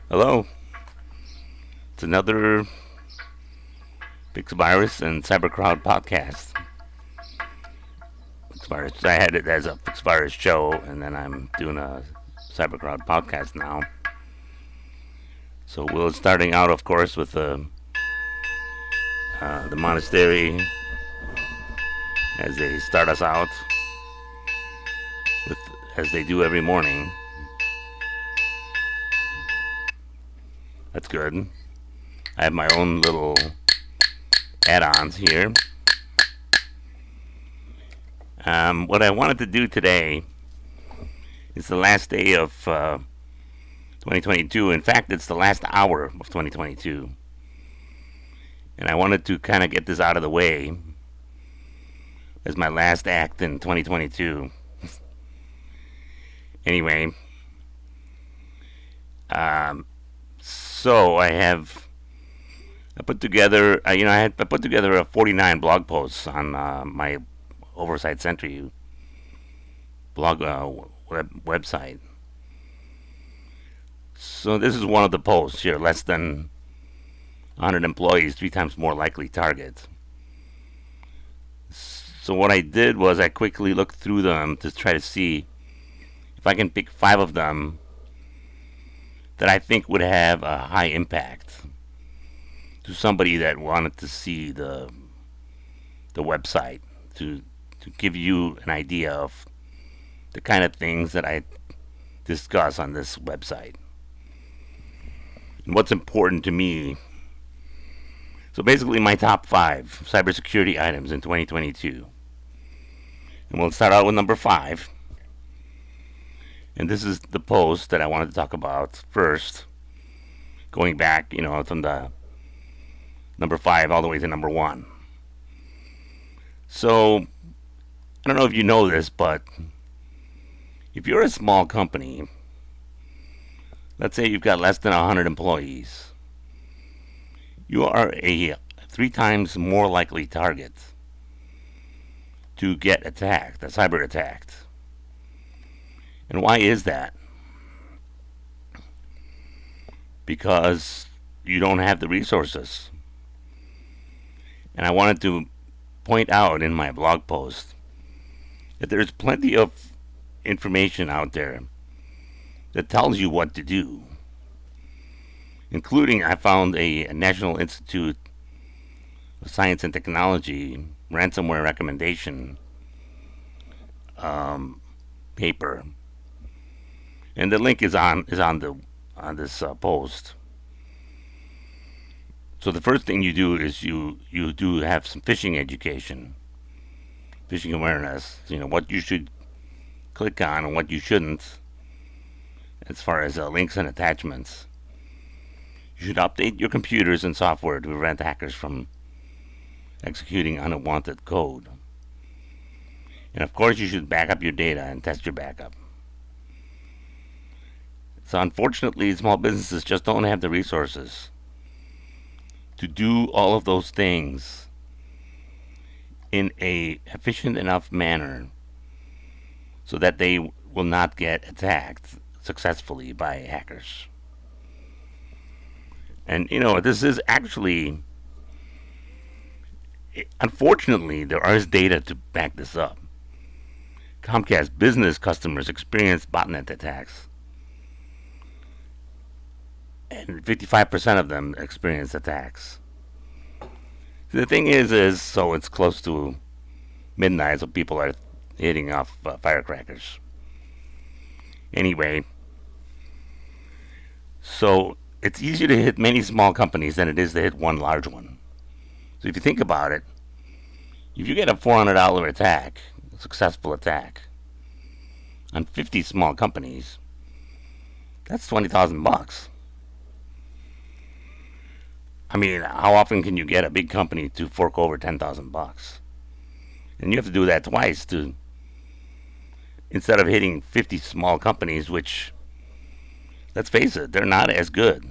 Hello. It's another Fix Virus and Cybercrowd podcast. Fix Virus. I had it as a Fix Virus show, and then I'm doing a Cybercrowd podcast now. So we're starting out, of course, with the monastery as they start us out with as they do every morning. That's good. I have my own little add-ons here. What I wanted to do today is the last day of 2022. In fact, it's the last hour of 2022. And I wanted to kind of get this out of the way as my last act in 2022. Anyway, so I put together, I put together 49 blog posts on my Oversight Sentry blog website. So this is one of the posts here: less than 100 employees, 3 times more likely target. So what I did was I quickly looked through them to try to see if I can pick 5 of them that I think would have a high impact to somebody that wanted to see the website, to give you an idea of the kind of things that I discuss on this website and what's important to me. So basically, my top 5 cybersecurity items in 2022. And we'll start out with number 5. And this is the post that I wanted to talk about first, going back, from the number 5 all the way to number 1. So, I don't know if you know this, but if you're a small company, let's say you've got less than 100 employees, you are a 3 times more likely target to get attacked, a cyber attacked. And why is that? Because you don't have the resources. And I wanted to point out in my blog post that there's plenty of information out there that tells you what to do. Including, I found a National Institute of Science and Technology ransomware recommendation paper, and the link is on this post. So the first thing you do is you do have some phishing education, phishing awareness. What you should click on and what you shouldn't, as far as links and attachments. You should update your computers and software to prevent hackers from executing unwanted code. And of course, you should back up your data and test your backup. So unfortunately, small businesses just don't have the resources to do all of those things in a efficient enough manner so that they will not get attacked successfully by hackers. And this is actually, unfortunately, there is data to back this up. Comcast business customers experience botnet attacks, and 55% of them experience attacks. So the thing is, so it's close to midnight, so people are hitting off firecrackers. Anyway, so it's easier to hit many small companies than it is to hit one large one. So if you think about it, if you get a $400 attack, a successful attack, on 50 small companies, that's $20,000. I mean, how often can you get a big company to fork over $10,000? And you have to do that twice instead of hitting 50 small companies, which, let's face it, they're not as good.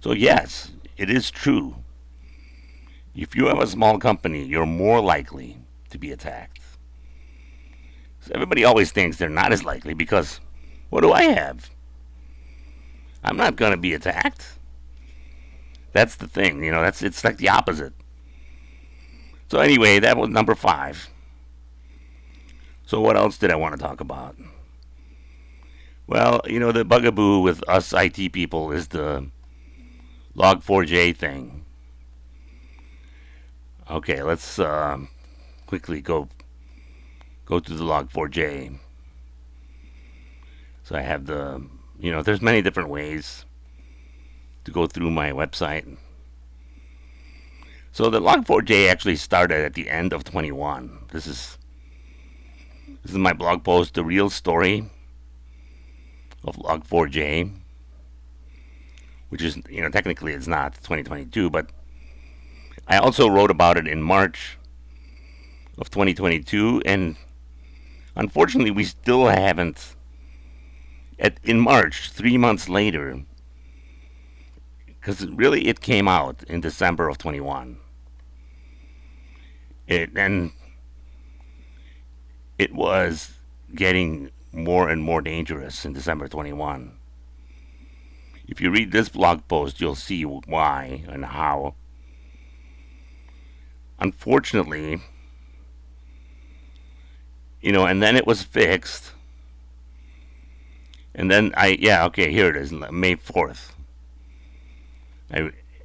So yes, it is true. If you have a small company, you're more likely to be attacked. So everybody always thinks they're not as likely because what do I have? I'm not going to be attacked. That's the thing, it's like the opposite. So anyway, that was number 5. So what else did I want to talk about? Well, the bugaboo with us IT people is the log4j thing. Okay, let's quickly go to the log4j. So I have there's many different ways to go through my website. So the log4j actually started at the end of 21. This is my blog post, The Real Story of log4j, which is, technically it's not 2022, but I also wrote about it in March of 2022, and unfortunately we still haven't, in March, 3 months later, because really it came out in December of 21. And it was getting more and more dangerous in December 21. If you read this blog post, you'll see why and how. Unfortunately, and then it was fixed. And then here it is, May 4th.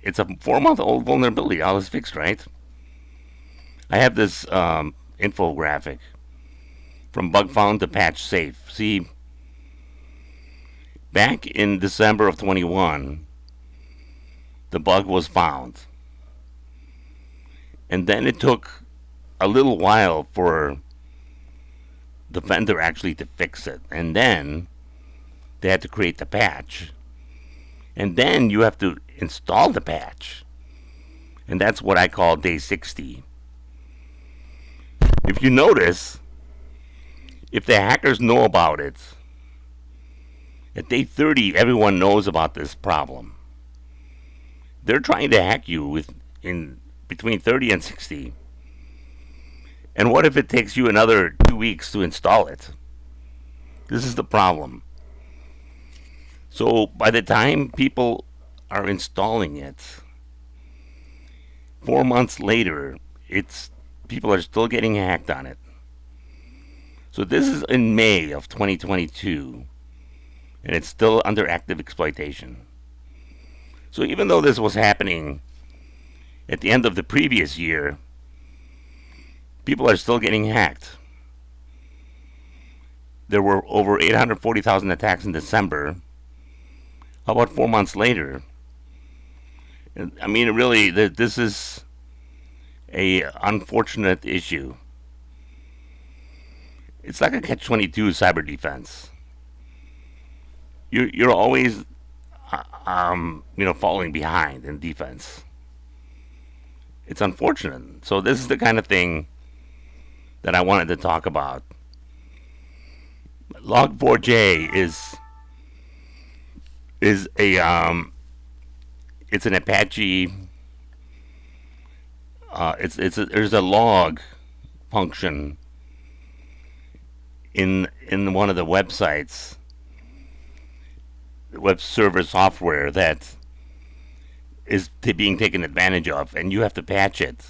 It's a 4-month-old vulnerability. All is fixed, right? I have this infographic from bug found to patch safe. See, back in December of 21, the bug was found. And then it took a little while for the vendor actually to fix it. And then they had to create the patch. And then you have to install the patch. And that's what I call day 60. If you notice, if the hackers know about it, at day 30, everyone knows about this problem. They're trying to hack you in between 30 and 60. And what if it takes you another 2 weeks to install it? This is the problem. So by the time people are installing it, 4 months later, people are still getting hacked on it. So this is in May of 2022, and it's still under active exploitation. So even though this was happening at the end of the previous year, people are still getting hacked. There were over 840,000 attacks in December. How about 4 months later? I mean, really, this is a unfortunate issue. It's like a catch-22 cyber defense. You're always, falling behind in defense. It's unfortunate. So this is the kind of thing that I wanted to talk about. Log4j is a it's an Apache. There's a log function in one of the websites, web server software that is being taken advantage of, and you have to patch it.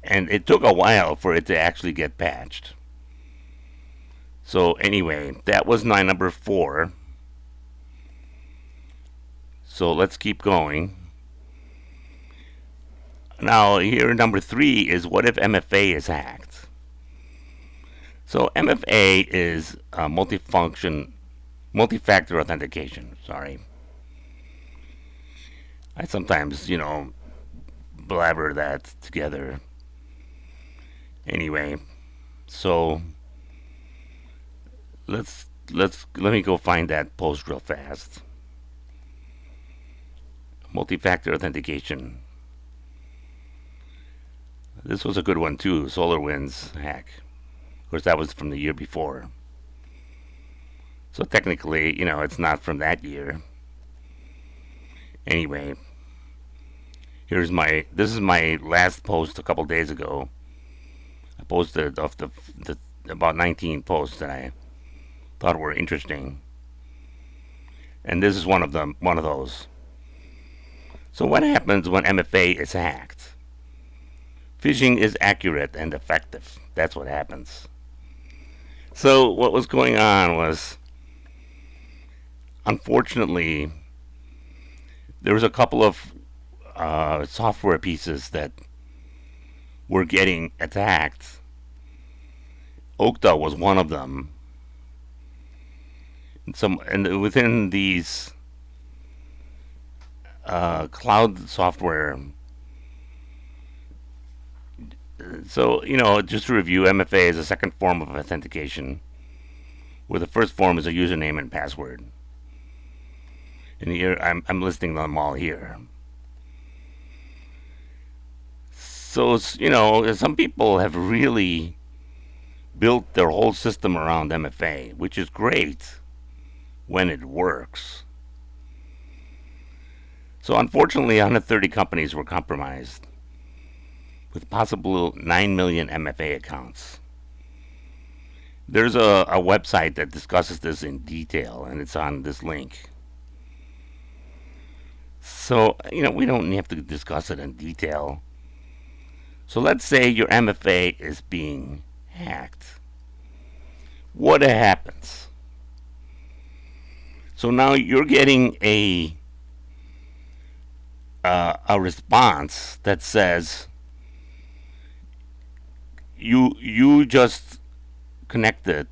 And it took a while for it to actually get patched. So anyway, that was number 4. So let's keep going. Now here, number 3 is, what if MFA is hacked? So MFA is multi-factor authentication. Sorry. I sometimes, blabber that together. Anyway, so let me go find that post real fast. Multi-factor authentication. This was a good one too, SolarWinds hack. Of course, that was from the year before. So technically, it's not from that year. Anyway, this is my last post a couple days ago. I posted of the about 19 posts that I thought were interesting. and this is one of them, one of those. So what happens when MFA is hacked? Phishing is accurate and effective. That's what happens. So what was going on was, unfortunately, there was a couple of software pieces that were getting attacked. Okta was one of them. And within these cloud software. So, just to review, MFA is a second form of authentication, where the first form is a username and password. And here, I'm listing them all here. So, some people have really built their whole system around MFA, which is great when it works. So, unfortunately, 130 companies were compromised, with possible 9 million MFA accounts. There's a website that discusses this in detail, and it's on this link. So, we don't have to discuss it in detail. So let's say your MFA is being hacked. What happens? So now you're getting a response that says you just connected.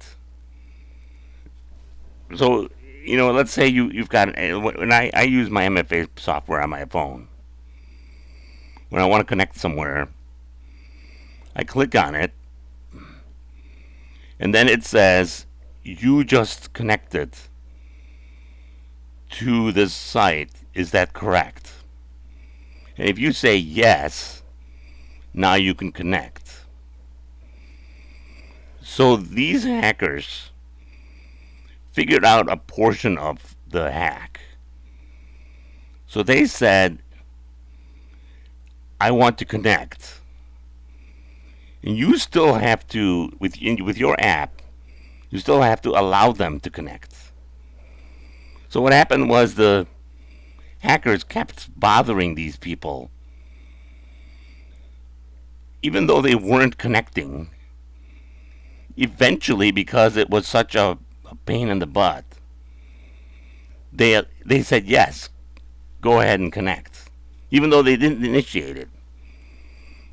So let's say you've got when I use my MFA software on my phone. When I want to connect somewhere, I click on it, and then it says you just connected to this site. Is that correct? And if you say yes, now you can connect. So these hackers figured out a portion of the hack. So they said, I want to connect. And you still have to, with your app, you still have to allow them to connect. So what happened was the hackers kept bothering these people, even though they weren't connecting. Eventually, because it was such a pain in the butt, they said yes, go ahead and connect, even though they didn't initiate it.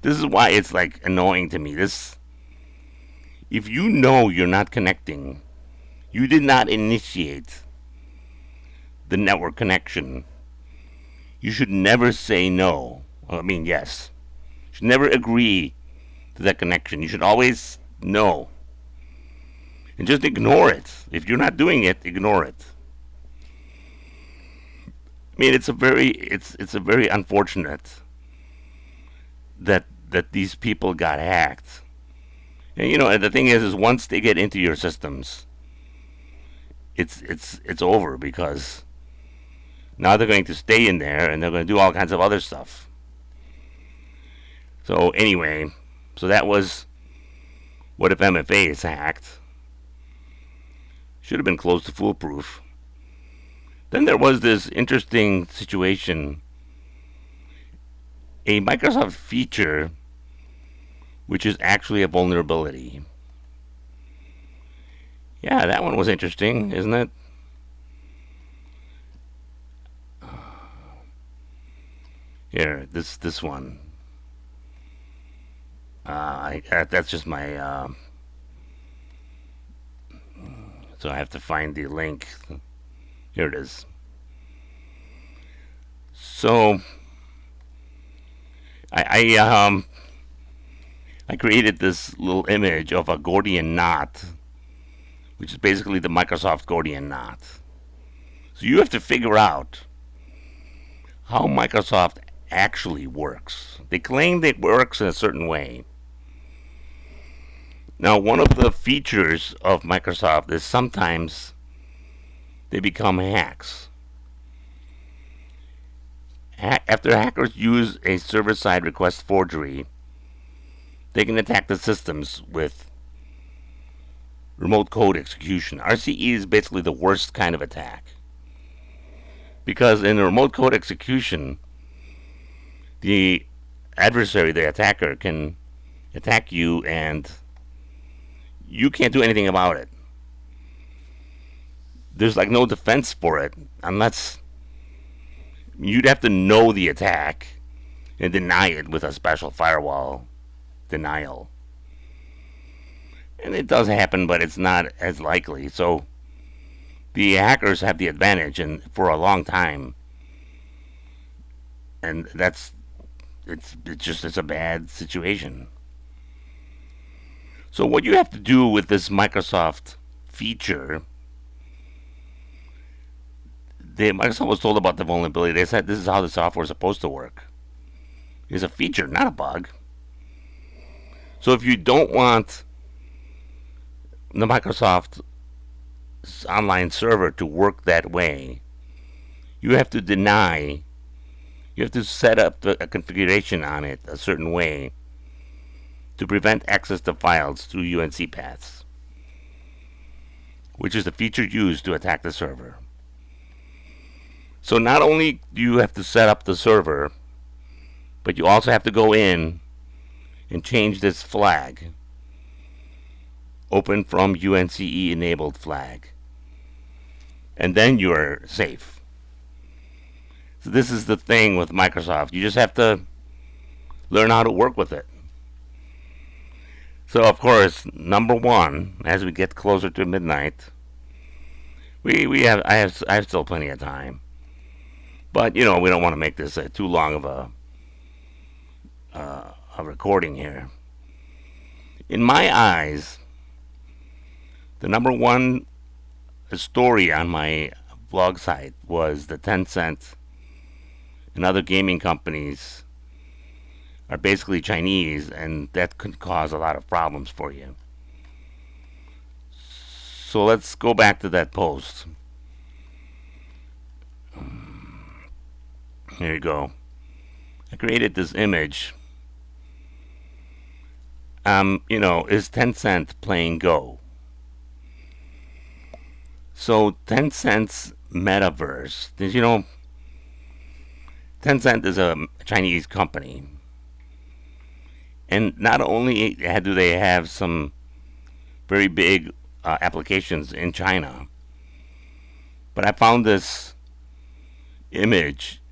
This is why it's like annoying to me. If you know you're not connecting, you did not initiate the network connection, you should never say no. Yes. You should never agree to that connection. You should always no. And just ignore it. If you're not doing it, ignore it. It's a very unfortunate that these people got hacked. And the thing is once they get into your systems, it's over, because now they're going to stay in there and they're going to do all kinds of other stuff. So anyway, that was what if MFA is hacked. Should have been close to foolproof. Then there was this interesting situation, a Microsoft feature which is actually a vulnerability. Yeah, that one was interesting, isn't it? Here, this one. That's just my. So I have to find the link. Here it is. So I created this little image of a Gordian knot, which is basically the Microsoft Gordian knot. So you have to figure out how Microsoft actually works. They claim it works in a certain way. Now, one of the features of Microsoft is sometimes they become hacks. After hackers use a server-side request forgery, they can attack the systems with remote code execution. RCE is basically the worst kind of attack. Because in a remote code execution, the adversary, the attacker, can attack you and you can't do anything about it. There's like no defense for it unless you'd have to know the attack and deny it with a special firewall denial. And it does happen, but it's not as likely. So the hackers have the advantage, and for a long time, and it's a bad situation. So what you have to do with this Microsoft feature, Microsoft was told about the vulnerability. They said this is how the software is supposed to work. It's a feature, not a bug. So if you don't want the Microsoft online server to work that way, you have to set up a configuration on it a certain way to prevent access to files through UNC paths, which is the feature used to attack the server. So not only do you have to set up the server, but you also have to go in and change this flag. Open from UNCE enabled flag. And then you're safe. So this is the thing with Microsoft. You just have to learn how to work with it. So of course, number one, as we get closer to midnight, I have still plenty of time. But we don't want to make this too long of a recording here. In my eyes, the number one story on my blog site was the Tencent and other gaming companies are basically Chinese, and that could cause a lot of problems for you. So let's go back to that post. Here you go. I created this image. Is Tencent playing Go? So Tencent's metaverse, Tencent is a Chinese company. And not only do they have some very big applications in China, but I found this image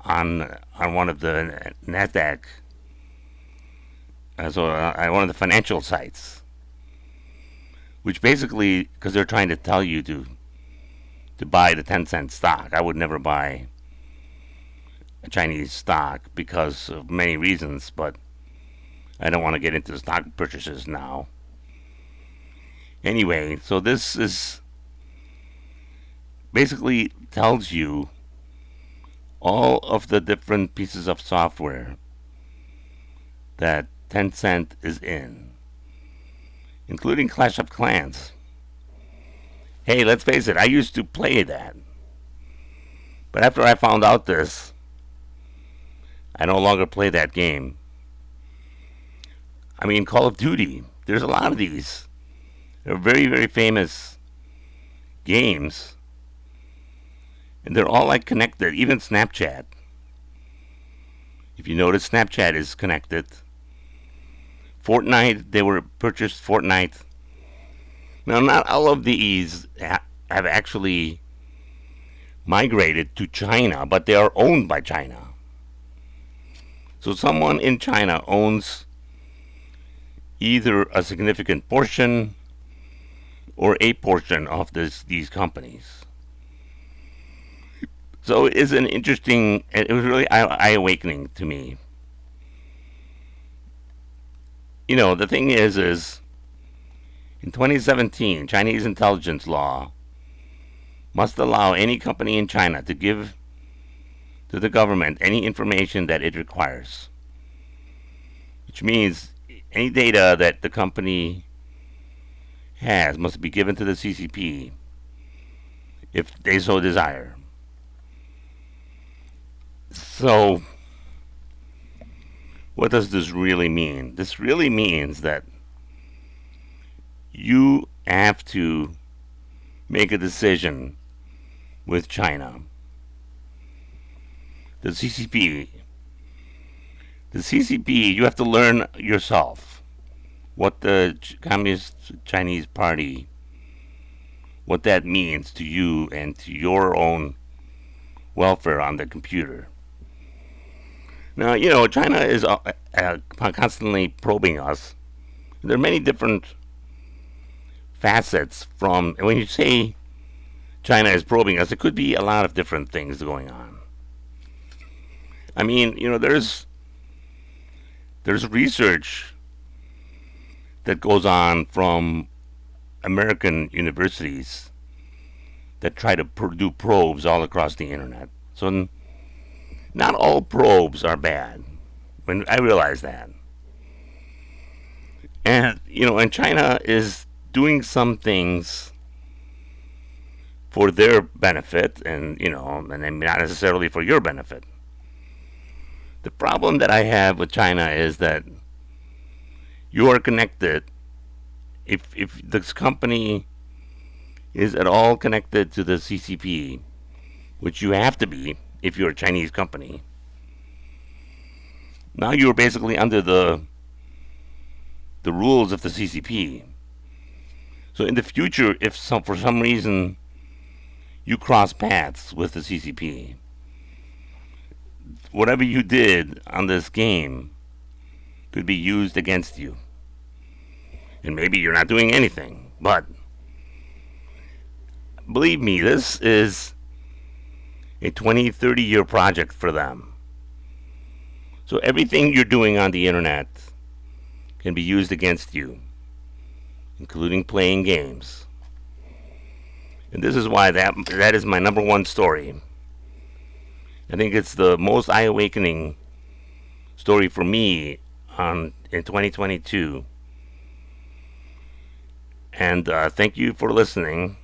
on one of the NASDAQ, on one of the financial sites, which basically, because they're trying to tell you to buy the Tencent stock. I would never buy a Chinese stock because of many reasons, but I don't want to get into the stock purchases now. Anyway, so this is basically tells you all of the different pieces of software that Tencent is in, including Clash of Clans. Hey, let's face it, I used to play that. But after I found out this, I no longer play that game. I mean, Call of Duty, there's a lot of these. They're very, very famous games. And they're all like connected, even Snapchat. If you notice, Snapchat is connected. Fortnite, they were purchased Fortnite. Now, not all of these have actually migrated to China, but they are owned by China. So someone in China owns either a significant portion or a portion of these companies. So it was really eye-awakening to me. The thing is in 2017, Chinese intelligence law must allow any company in China to give to the government any information that it requires, which means any data that the company has must be given to the CCP if they so desire. So, what does this really mean? This really means that you have to make a decision with China. the CCP. The CCP, you have to learn yourself what the Communist Chinese Party, what that means to you and to your own welfare on the computer. Now, China is constantly probing us. There are many different facets from, when you say China is probing us, it could be a lot of different things going on. I mean, there's research that goes on from American universities that try to do probes all across the internet. So not all probes are bad. When I realize that. And and China is doing some things for their benefit, and and not necessarily for your benefit. The problem that I have with China is that you are connected. If this company is at all connected to the CCP, which you have to be if you're a Chinese company, now you're basically under the rules of the CCP. So in the future, if for some reason you cross paths with the CCP, whatever you did on this game could be used against you. And maybe you're not doing anything, but believe me, this is a 20, 30-year project for them. So everything you're doing on the internet can be used against you, including playing games. And this is why that is my number one story. I think it's the most eye-awakening story for me in 2022. And thank you for listening.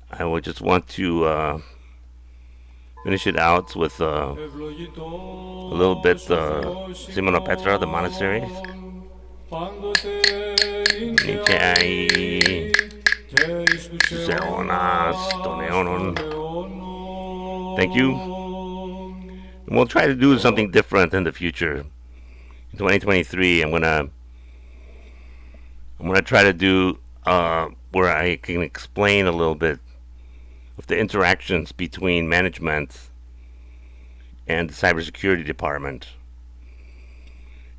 I would just want to finish it out with a little bit Simona Petra, the monastery. Thank you. And we'll try to do something different in the future. In 2023, I'm gonna try to do where I can explain a little bit of the interactions between management and the cybersecurity department,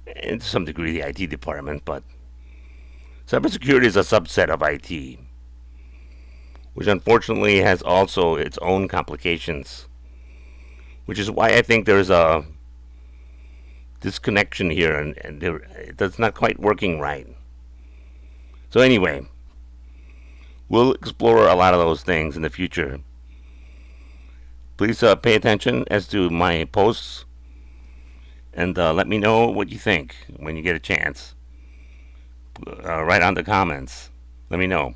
and to some degree the IT department, but cybersecurity is a subset of IT, which unfortunately has also its own complications, which is why I think there's a disconnection here, and it's not quite working right. So anyway, we'll explore a lot of those things in the future. Please pay attention as to my posts, and let me know what you think when you get a chance. Write on the comments. Let me know.